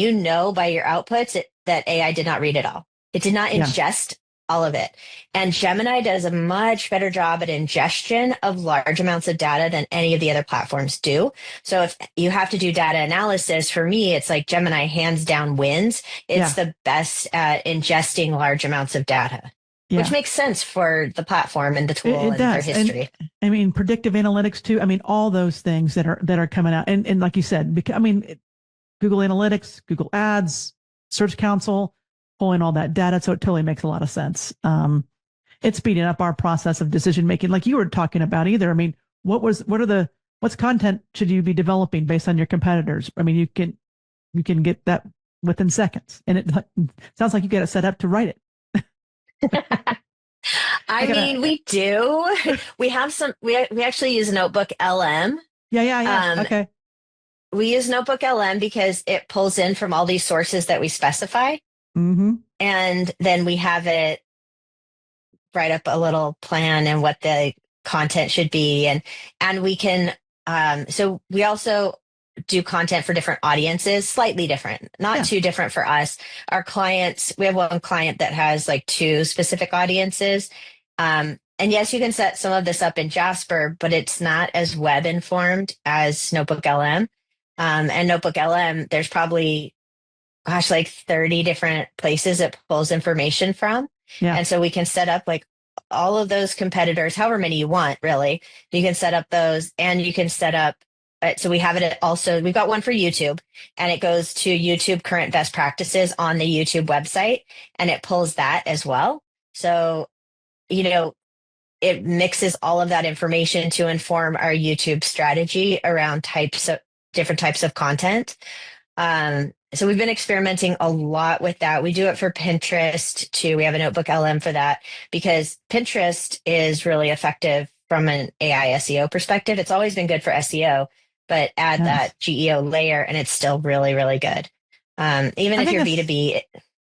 by your outputs that AI did not read it all. It did not ingest all of it. And Gemini does a much better job at ingestion of large amounts of data than any of the other platforms do. So if you have to do data analysis, for me, it's like Gemini hands down wins. It's the best at ingesting large amounts of data. Yeah. Which makes sense for the platform and the tool and their history. And, predictive analytics too. All those things that are coming out. And like you said, Google Analytics, Google Ads, Search Console, pulling all that data. So it totally makes a lot of sense. It's speeding up our process of decision making, like you were talking about either. What's content should you be developing based on your competitors? You can get that within seconds. And it sounds like you get it set up to write it. We do. We have some. We actually use NotebookLM. Yeah. Okay. We use NotebookLM because it pulls in from all these sources that we specify, and then we have it write up a little plan and what the content should be, and we can. So we also do content for different audiences, slightly different, not too different for us. Our clients, we have one client that has like 2 specific audiences. And yes, you can set some of this up in Jasper, but it's not as web informed as NotebookLM. And NotebookLM, there's probably, like 30 different places it pulls information from. Yeah. And so we can set up like all of those competitors, however many you want, really. You can set up those, and you can set up. So we have it also, we've got one for YouTube, and it goes to YouTube current best practices on the YouTube website, and it pulls that as well. So, it mixes all of that information to inform our YouTube strategy around different types of content. So we've been experimenting a lot with that. We do it for Pinterest too. We have a NotebookLM for that because Pinterest is really effective from an AI SEO perspective. It's always been good for SEO, but add that GEO layer and it's still really, really good. Even if you're B2B.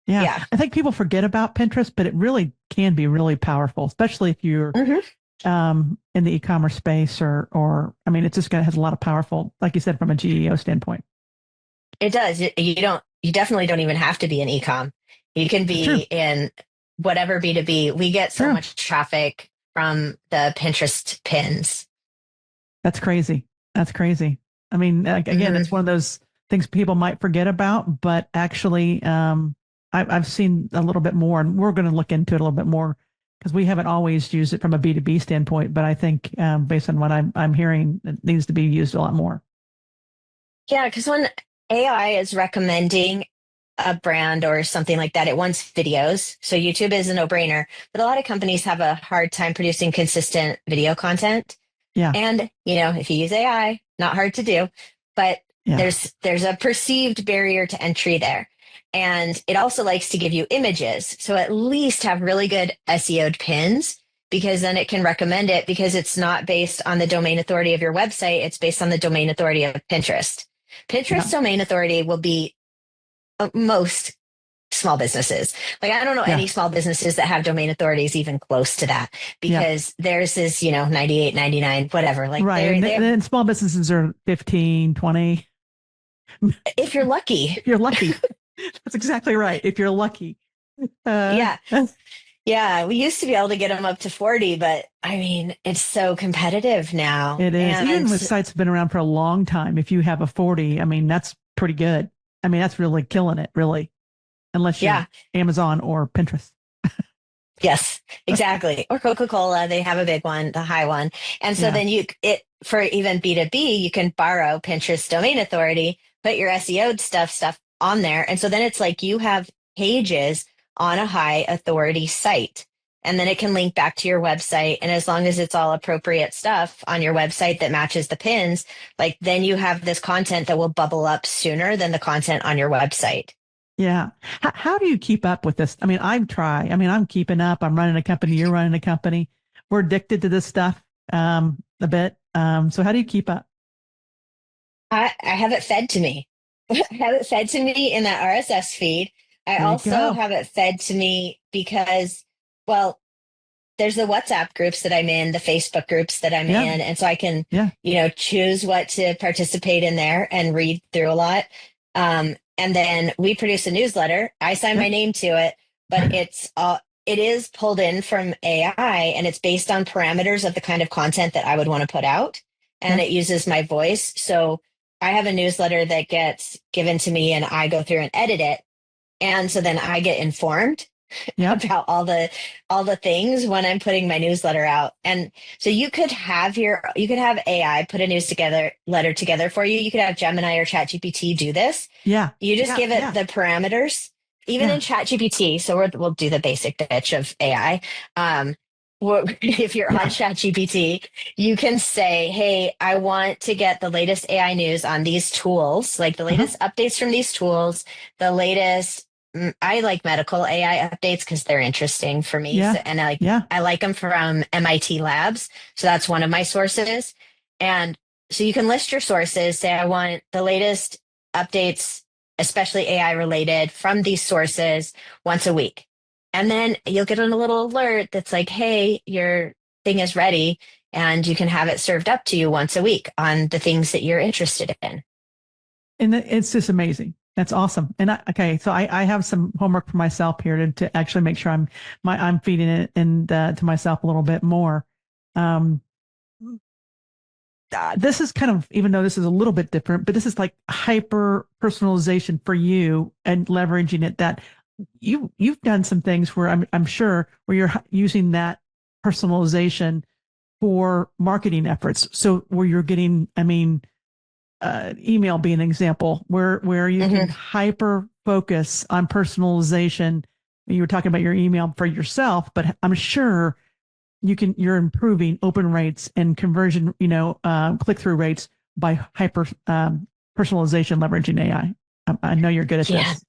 Yeah. I think people forget about Pinterest, but it really can be really powerful, especially if you're in the e-commerce space or I mean, it's just has a lot of powerful, like you said, from a GEO standpoint. It does. You definitely don't even have to be in e-com. You can be in whatever B2B. We get so much traffic from the Pinterest pins. That's crazy. I mean, again, it's one of those things people might forget about, but actually, I've seen a little bit more, and we're going to look into it a little bit more because we haven't always used it from a B2B standpoint. But I think based on what I'm hearing, it needs to be used a lot more. Yeah, because when AI is recommending a brand or something like that, it wants videos. So YouTube is a no-brainer, but a lot of companies have a hard time producing consistent video content. Yeah. And, if you use AI, not hard to do, but there's a perceived barrier to entry there. And it also likes to give you images. So at least have really good SEO'd pins, because then it can recommend it because it's not based on the domain authority of your website. It's based on the domain authority of Pinterest. Pinterest domain authority will be most small businesses. Like, I don't know any small businesses that have domain authorities even close to that, because theirs is, 98, 99, whatever. Like, right. And then small businesses are 15, 20. If you're lucky. If you're lucky. That's exactly right. If you're lucky. Yeah, we used to be able to get them up to 40, but I mean, it's so competitive now. It is. And even with sites have been around for a long time, if you have a 40, I mean, that's pretty good. I mean, that's really killing it, really. Unless you're Amazon or Pinterest. Yes, exactly. Or Coca-Cola, they have a big one, the high one. And so then for even B2B, you can borrow Pinterest domain authority, put your SEO stuff on there. And so then it's like you have pages on a high authority site, and then it can link back to your website. And as long as it's all appropriate stuff on your website that matches the pins, like, then you have this content that will bubble up sooner than the content on your website. Yeah. How do you keep up with this? I mean, I'm keeping up. I'm running a company. You're running a company. We're addicted to this stuff a bit. So how do you keep up? I have it fed to me. I have it fed to me in that RSS feed. I also have it fed to me because, well, there's the WhatsApp groups that I'm in, the Facebook groups that I'm in. And so I can, choose what to participate in there and read through a lot. And then we produce a newsletter. I sign my name to it, but it is pulled in from AI, and it's based on parameters of the kind of content that I would want to put out. And it uses my voice. So I have a newsletter that gets given to me, and I go through and edit it. And so then I get informed about all the things when I'm putting my newsletter out. And so you could have AI put a letter together for you. You could have Gemini or ChatGPT do this. Yeah. You just give it the parameters, even in ChatGPT. So we'll do the basic pitch of AI. If you're on ChatGPT, you can say, hey, I want to get the latest AI news on these tools, like the latest updates from these tools, the latest. I like medical AI updates because they're interesting for me. Yeah. So, and I like them from MIT Labs. So that's one of my sources. And so you can list your sources, say, I want the latest updates, especially AI related, from these sources once a week. And then you'll get a little alert that's like, hey, your thing is ready, and you can have it served up to you once a week on the things that you're interested in. And it's just amazing. That's awesome. And so I have some homework for myself here to actually make sure I'm feeding it to myself a little bit more. This is kind of, even though this is a little bit different, but this is like hyper personalization for you and leveraging it, that you've done some things where I'm sure where you're using that personalization for marketing efforts. So where you're getting, email being an example where you can hyper focus on personalization. You were talking about your email for yourself, but I'm sure you're improving open rates and conversion, click-through rates by hyper personalization, leveraging AI. I know you're good at this.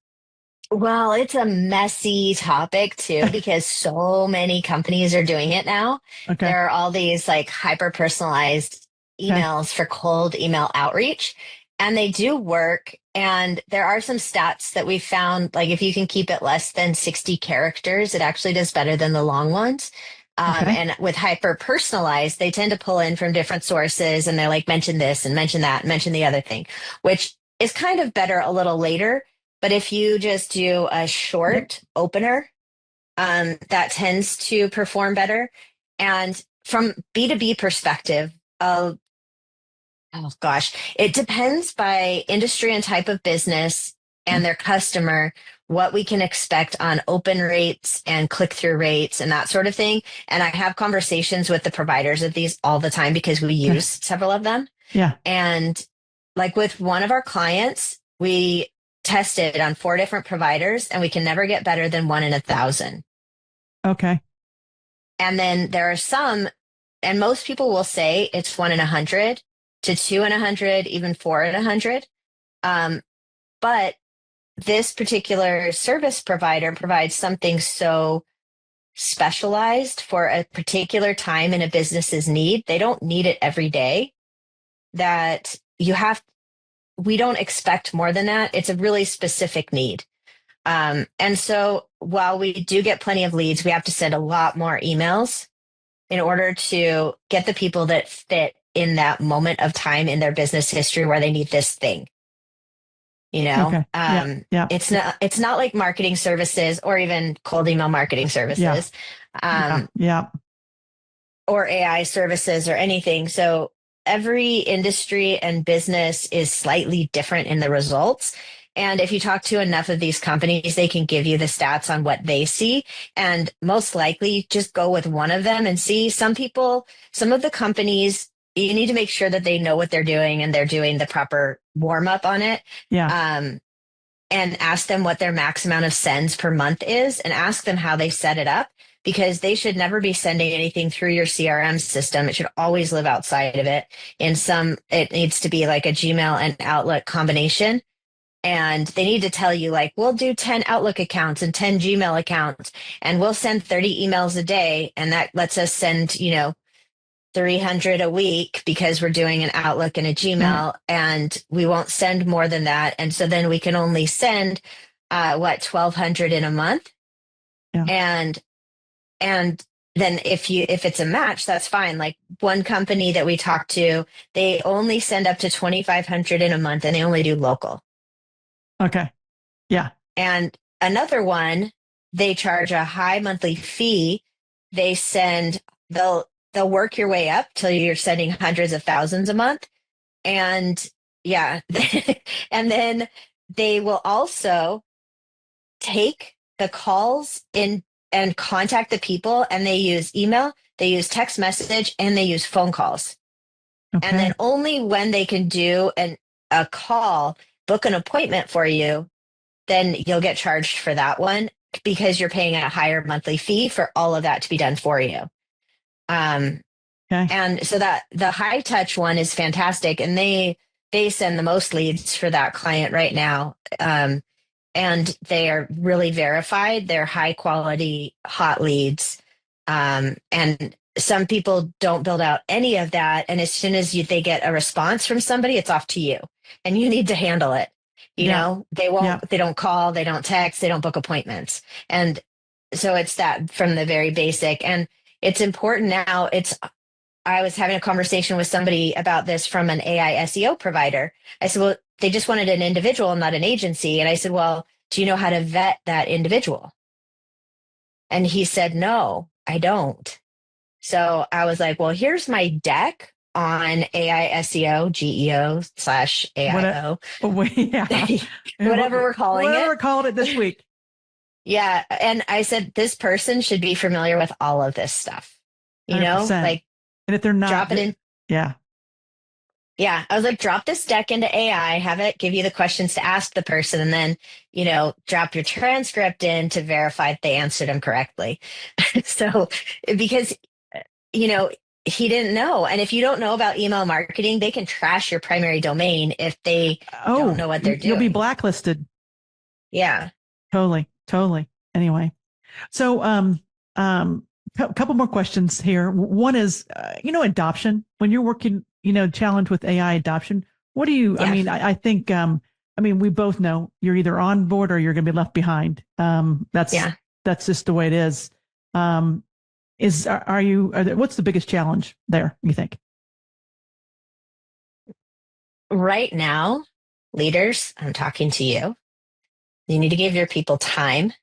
Well, it's a messy topic too, because so many companies are doing it now. Okay. There are all these like hyper personalized Okay. emails for cold email outreach, and they do work. And there are some stats that we found, like if you can keep it less than 60 characters, it actually does better than the long ones. Okay. And with hyper personalized, they tend to pull in from different sources and they're like, mention this and mention that and mention the other thing, which is kind of better a little later. But if you just do a Yep. short opener, that tends to perform better. And from B2B perspective, oh gosh, it depends by industry and type of business Okay. and their customer, what we can expect on open rates and click through rates and that sort of thing. And I have conversations with the providers of these all the time because we Okay. use several of them. Yeah. And like with one of our clients, we tested on 4 different providers and we can never get better than 1 in 1,000. Okay. And then there are some, and most people will say it's 1 in 100 to 2 in 100, even 4 in 100. Um, but this particular service provider provides something so specialized for a particular time in a business's need. They don't need it every day, that we don't expect more than that. It's a really specific need. And so while we do get plenty of leads, we have to send a lot more emails in order to get the people that fit in that moment of time in their business history where they need this thing. Okay. Yeah. Yeah. It's not like marketing services or even cold email marketing Yeah. services, Yeah. um, Yeah. or AI services or anything. So every industry and business is slightly different in the results. And if you talk to enough of these companies, they can give you the stats on what they see. And most likely just go with one of them and see. Some people, some of the companies, you need to make sure that they know what they're doing and they're doing the proper warm up on it. Yeah. Um, and ask them what their max amount of sends per month is and ask them how they set it up, because they should never be sending anything through your CRM system. It should always live outside of it. It needs to be like a Gmail and Outlook combination. And they need to tell you, like, we'll do 10 Outlook accounts and 10 Gmail accounts, and we'll send 30 emails a day. And that lets us send, 300 a week because we're doing an Outlook and a Okay. Gmail, and we won't send more than that. And so then we can only send 1,200 in a month. Yeah. And then if it's a match, that's fine. Like one company that we talked to, they only send up to 2,500 in a month and they only do local. Okay. Yeah. And another one, they charge a high monthly fee. They'll work your way up till you're sending hundreds of thousands a month. And yeah, and then they will also take the calls in and contact the people, and they use email, they use text message, and they use phone calls. And Okay. then only when they can do a call, book an appointment for you, then you'll get charged for that one, because you're paying a higher monthly fee for all of that to be done for you. Um, Okay. and so that the high touch one is fantastic, and they send the most leads for that client right now. And they are really verified. They're high quality hot leads. And some people don't build out any of that. And as soon as they get a response from somebody, it's off to you, and you need to handle it. Yeah. Yeah. They don't call, they don't text, they don't book appointments. And so it's that from the very basic. And it's important now. I was having a conversation with somebody about this from an AI SEO provider. I said, well, they just wanted an individual, not an agency. And I said, well, do you know how to vet that individual? And he said, no, I don't. So I was like, well, here's my deck on AI SEO, GEO slash AIO, Yeah. whatever we're calling Whatever it. we're calling it this week. Yeah. And I said, this person should be familiar with all of this stuff, 100%. like And if they're not, drop it in. Yeah. Yeah, I was like, drop this deck into AI, have it give you the questions to ask the person, and then, drop your transcript in to verify that they answered them correctly. So, because, he didn't know. And if you don't know about email marketing, they can trash your primary domain if they don't know what they're You'll be doing. blacklisted. Yeah. Totally. Anyway, so couple more questions here. One is, adoption. When you're working, challenge with AI adoption, what do you? Yeah. I mean, I think, we both know you're either on board or you're going to be left behind. That's just the way it is. What's the biggest challenge there, you think? Right now, leaders, I'm talking to you. You need to give your people time.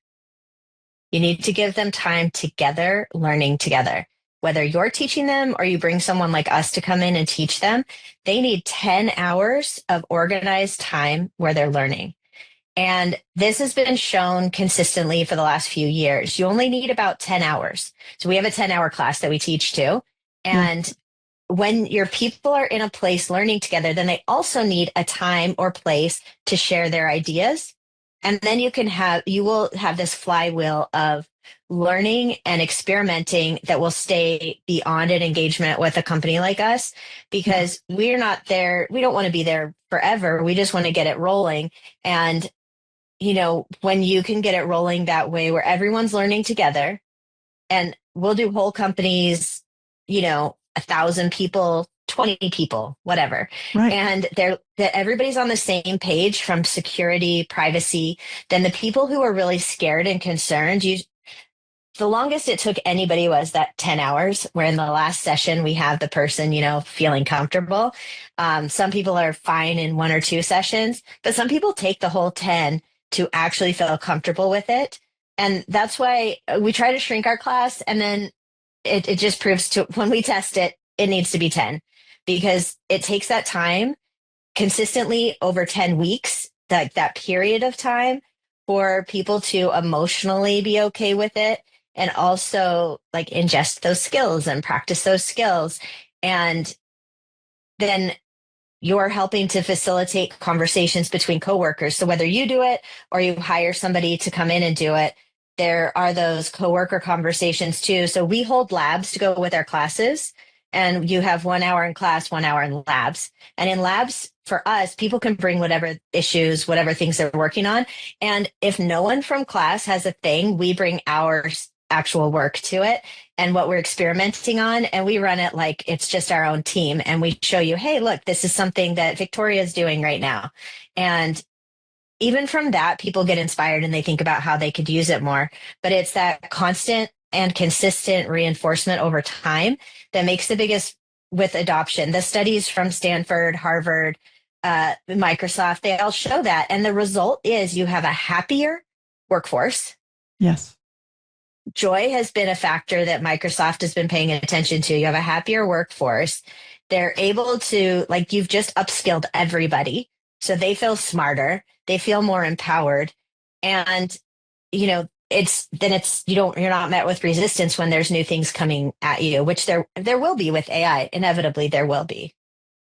You need to give them time together, learning together. Whether you're teaching them or you bring someone like us to come in and teach them, they need 10 hours of organized time where they're learning. And this has been shown consistently for the last few years. You only need about 10 hours. So we have a 10-hour class that we teach too. And when your people are in a place learning together, then they also need a time or place to share their ideas. And then you will have this flywheel of learning and experimenting that will stay beyond an engagement with a company like us, because we're not there. We don't want to be there forever. We just want to get it rolling. And, when you can get it rolling that way where everyone's learning together, and we'll do whole companies, 1,000 people, 20 people, whatever. Right. And that everybody's on the same page from security, privacy. Then the people who are really scared and concerned, the longest it took anybody was that 10 hours, where in the last session we have the person, feeling comfortable. Some people are fine in 1 or 2 sessions, but some people take the whole 10 to actually feel comfortable with it. And that's why we try to shrink our class. And then it just proves when we test it, it needs to be 10, because it takes that time consistently over 10 weeks, that period of time, for people to emotionally be okay with it, and also ingest those skills and practice those skills. And then you're helping to facilitate conversations between coworkers. So whether you do it or you hire somebody to come in and do it, there are those coworker conversations too. So we hold labs to go with our classes, and you have 1 hour in class, 1 hour in labs. And in labs, for us, people can bring whatever issues, whatever things they're working on. And if no one from class has a thing, we bring our actual work to it and what we're experimenting on. And we run it like it's just our own team. And we show you, hey, look, this is something that Victoria's doing right now. And even from that, people get inspired and they think about how they could use it more. But it's that constant and consistent reinforcement over time that makes the biggest with adoption. The studies from Stanford, Harvard, Microsoft, they all show that. And the result is you have a happier workforce. Yes. Joy has been a factor that Microsoft has been paying attention to. You have a happier workforce. They're able to, you've just upskilled everybody. So they feel smarter. They feel more empowered. And, you're not met with resistance when there's new things coming at you, which there will be with AI. Inevitably, there will be.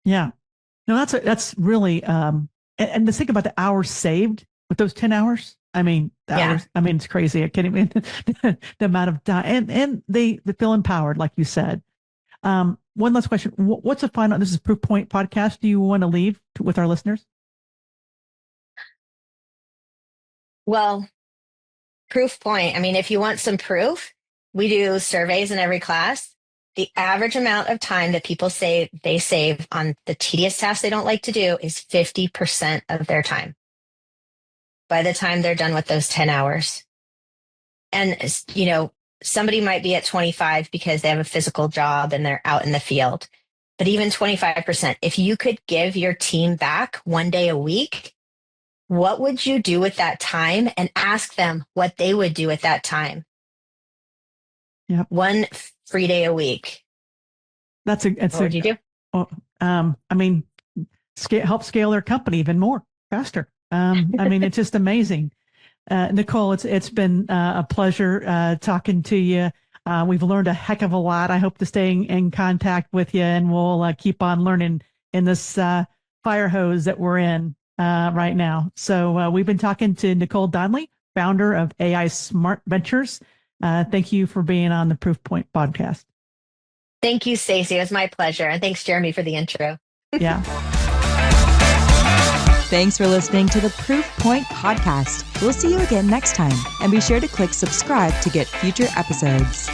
Yeah. No, that's really, and to think about the hours saved with those 10 hours. Hours, it's crazy. I can't even, the amount of time, and they feel empowered, like you said. One last question. What's a final, this is Proof Point Podcast, do you want to leave with our listeners? Well, proof point. If you want some proof, we do surveys in every class. The average amount of time that people say they save on the tedious tasks they don't like to do is 50% of their time by the time they're done with those 10 hours. And, somebody might be at 25 because they have a physical job and they're out in the field. But even 25%, if you could give your team back 1 day a week, what would you do with that time? And ask them what they would do with that time. Yep. 1 free day a week. What would you do? Help scale their company even more faster. It's just amazing. Nicole, it's been a pleasure talking to you. We've learned a heck of a lot. I hope to stay in contact with you, and we'll keep on learning in this fire hose that we're in right now. So we've been talking to Nicole Donnelly, founder of AI Smart Ventures. Thank you for being on the Proof Point Podcast. Thank you, Stacey. It was my pleasure. And thanks, Jeremy, for the intro. Yeah. Thanks for listening to the Proof Point Podcast. We'll see you again next time. And be sure to click subscribe to get future episodes.